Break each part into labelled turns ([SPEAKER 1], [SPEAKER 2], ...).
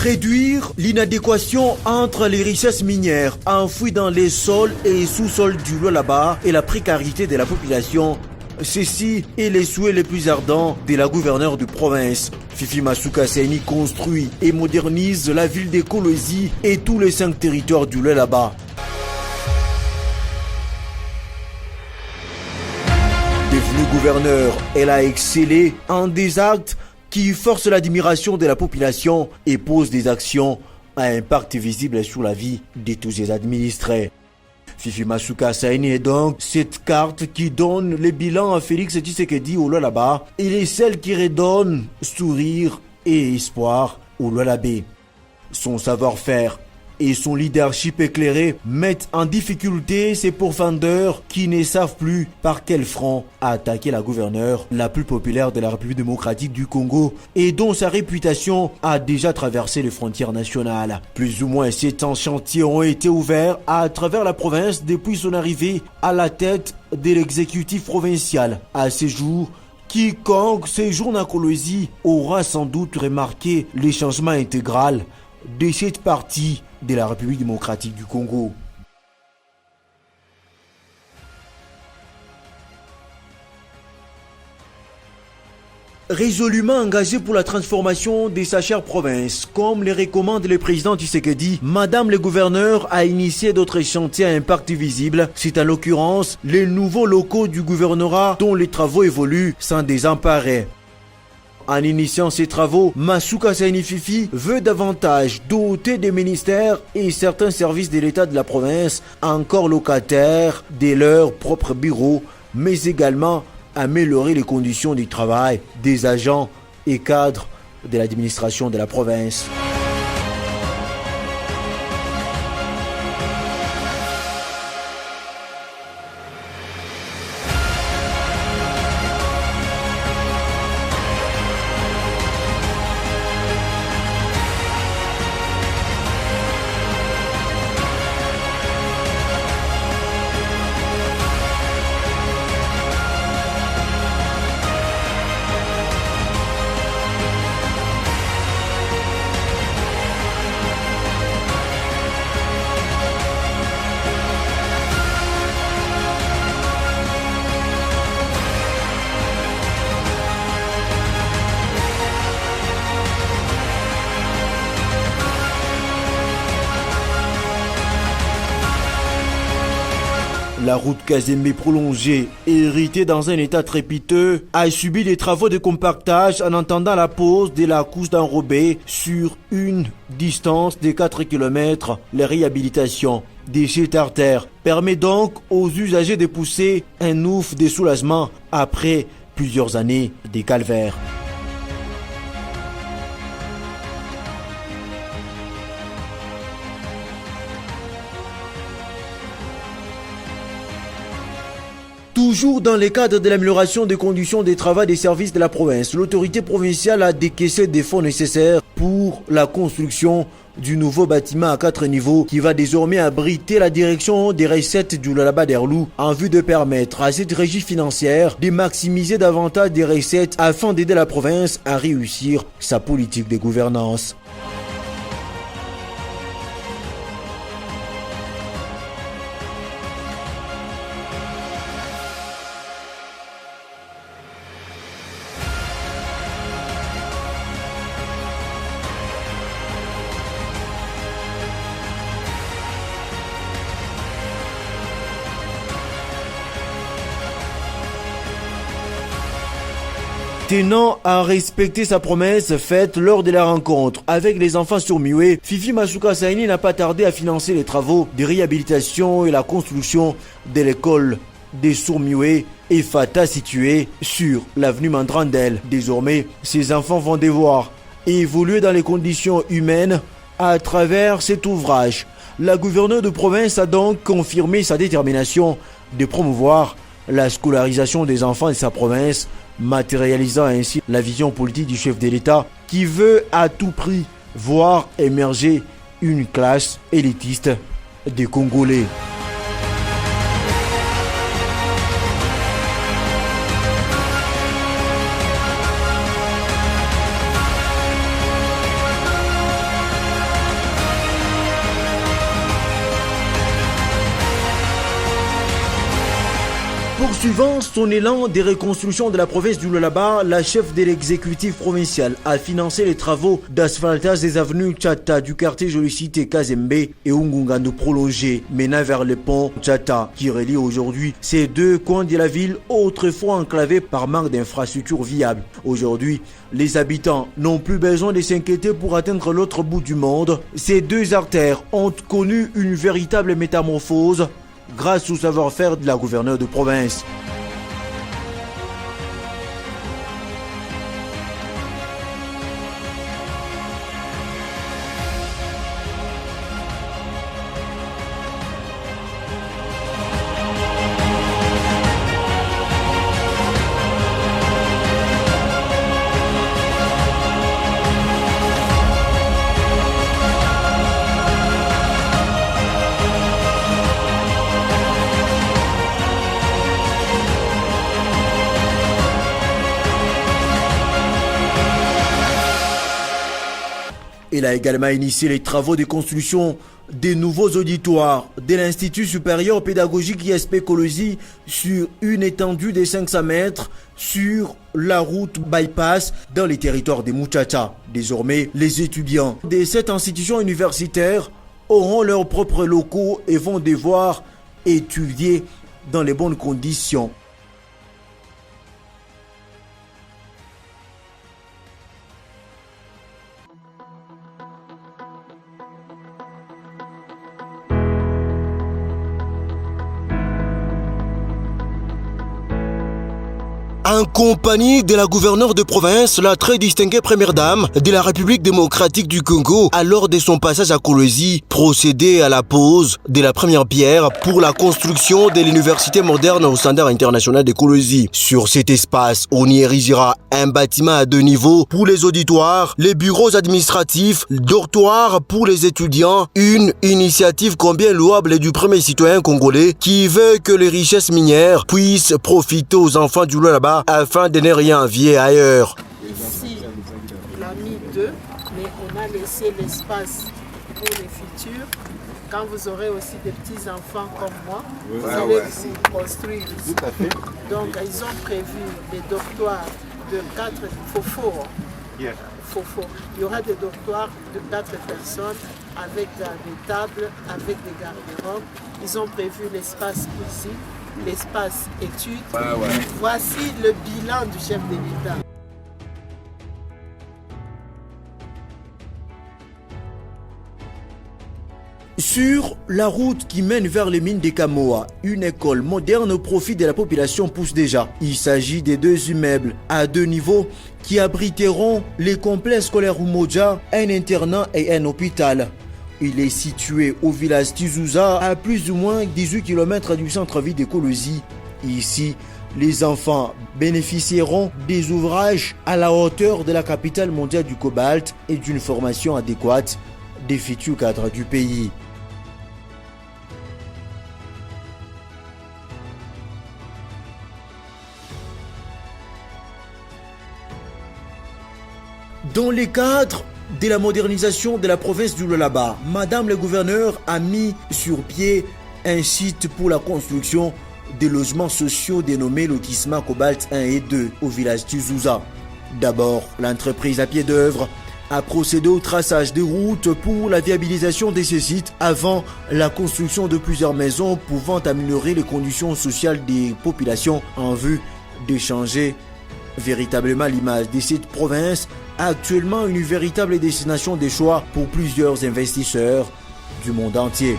[SPEAKER 1] Réduire l'inadéquation entre les richesses minières enfouies dans les sols et sous-sols du Lualaba et la précarité de la population. Ceci est les souhaits les plus ardents de la gouverneure de province. Fifi Masuka Saini construit et modernise la ville de Kolwezi et tous les 5 territoires du Lualaba. Devenue gouverneure, elle a excellé en des actes qui forcent l'admiration de la population et posent des actions à impact visible sur la vie de tous ses administrés. Fifi Masuka Saini est donc cette carte qui donne le bilan à Félix Tshisekedi au Lualaba. Il est celle qui redonne sourire et espoir au Lualabé. Son savoir-faire et son leadership éclairé mettent en difficulté ces pourfendeurs qui ne savent plus par quel front attaquer la gouverneure la plus populaire de la République démocratique du Congo et dont sa réputation a déjà traversé les frontières nationales. Plus ou moins 700 chantiers ont été ouverts à travers la province depuis son arrivée à la tête de l'exécutif provincial. À ce jour, quiconque séjourne à Kolwezi aura sans doute remarqué les changements intégral de cette partie de la République démocratique du Congo. Résolument engagé pour la transformation de sa chère province, comme le recommande le président Tshisekedi, Madame le gouverneur a initié d'autres chantiers à impact visible. C'est en l'occurrence les nouveaux locaux du gouvernorat dont les travaux évoluent sans désemparer. En initiant ces travaux, Masuka Saini Fifi veut davantage doter des ministères et certains services de l'État de la province encore locataires de leurs propres bureaux, mais également améliorer les conditions du travail des agents et cadres de l'administration de la province. La route Kazembe prolongée, héritée dans un état trépideux, a subi des travaux de compactage en attendant la pose de la couche d'enrobé sur une distance de 4 km. La réhabilitation des cette artère permet donc aux usagers de pousser un ouf de soulagement après plusieurs années de calvaire. Toujours dans le cadre de l'amélioration des conditions de travail des services de la province, l'autorité provinciale a décaissé des fonds nécessaires pour la construction du nouveau bâtiment à 4 niveaux qui va désormais abriter la direction des recettes du Lualaba d'Erlou en vue de permettre à cette régie financière de maximiser davantage des recettes afin d'aider la province à réussir sa politique de gouvernance. Tenant à respecter sa promesse faite lors de la rencontre avec les enfants sourds-muets, Fifi Masuka Saini n'a pas tardé à financer les travaux de réhabilitation et la construction de l'école des sourds-muets et Fata située sur l'avenue Mandrandel. Désormais, ces enfants vont devoir évoluer dans les conditions humaines à travers cet ouvrage. La gouverneure de province a donc confirmé sa détermination de promouvoir la scolarisation des enfants de sa province, matérialisant ainsi la vision politique du chef de l'État qui veut à tout prix voir émerger une classe élitiste des Congolais. Poursuivant son élan des reconstructions de la province du Lualaba, la chef de l'exécutif provincial a financé les travaux d'asphaltage des avenues Tchata du quartier Jolicité Kazembe et Ungungando prolongé, menant vers le pont Tchata qui relie aujourd'hui ces deux coins de la ville autrefois enclavés par manque d'infrastructures viables. Aujourd'hui, les habitants n'ont plus besoin de s'inquiéter pour atteindre l'autre bout du monde. Ces deux artères ont connu une véritable métamorphose grâce au savoir-faire de la gouverneure de province. Il a également initié les travaux de construction des nouveaux auditoires de l'Institut supérieur pédagogique ISP Kolosi sur une étendue de 500 mètres sur la route bypass dans les territoires de Muchacha. Désormais, les étudiants de cette institution universitaire auront leurs propres locaux et vont devoir étudier dans les bonnes conditions. En compagnie de la gouverneure de province, la très distinguée première dame de la République démocratique du Congo, a lors de son passage à Kolosi, procédé à la pose de la première pierre pour la construction de l'université moderne au standard international de Kolosi. Sur cet espace, on y érigera un bâtiment à 2 niveaux pour les auditoires, les bureaux administratifs, dortoirs pour les étudiants, une initiative combien louable du premier citoyen congolais qui veut que les richesses minières puissent profiter aux enfants du Lualaba afin de ne rien envier ailleurs.
[SPEAKER 2] Ici, il a mis 2, mais on a laissé l'espace pour les futurs. Quand vous aurez aussi des petits-enfants comme moi, vous allez vous construire ici. Tout à fait. Donc, ils ont prévu des dortoirs de 4 faux-fours. Il y aura des dortoirs de 4 personnes avec des tables, avec des garde-robes. Ils ont prévu l'espace cuisine, l'espace études. Voici le bilan du chef de l'État.
[SPEAKER 1] Sur la route qui mène vers les mines de Kamoa, une école moderne au profit de la population pousse déjà. Il s'agit des 2 immeubles à 2 niveaux qui abriteront les complexes scolaires Umoja, un internat et un hôpital. Il est situé au village Tizouza, à plus ou moins 18 km du centre-ville de Kolosi. Ici, les enfants bénéficieront des ouvrages à la hauteur de la capitale mondiale du cobalt et d'une formation adéquate des futurs cadres du pays. Dans le cadre de la modernisation de la province du Lualaba, Madame le gouverneur a mis sur pied un site pour la construction des logements sociaux dénommés lotissement Cobalt 1 et 2 au village Tizouza. D'abord, l'entreprise à pied d'œuvre a procédé au traçage des routes pour la viabilisation de ces sites avant la construction de plusieurs maisons pouvant améliorer les conditions sociales des populations en vue de changer véritablement l'image de cette province, actuellement une véritable destination de choix pour plusieurs investisseurs du monde entier.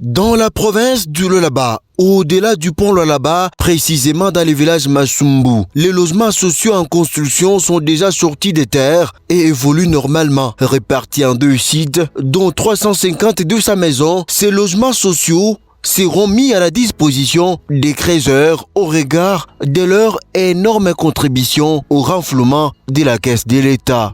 [SPEAKER 1] Dans la province du Lualaba, au-delà du pont Lualaba, précisément dans les villages Masumbu, les logements sociaux en construction sont déjà sortis des terres et évoluent normalement. Répartis en 2 sites, dont 350 et 200 maisons, ces logements sociaux seront mis à la disposition des créateurs au regard de leur énorme contribution au renflouement de la caisse de l'État.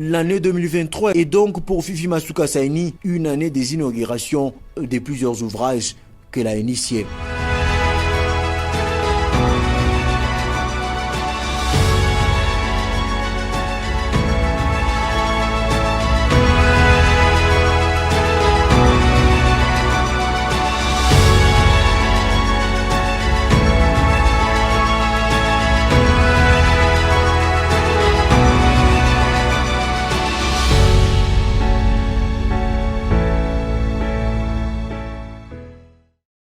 [SPEAKER 1] L'année 2023 est donc pour Fifi Masuka Saini une année des inaugurations de plusieurs ouvrages qu'elle a initiés.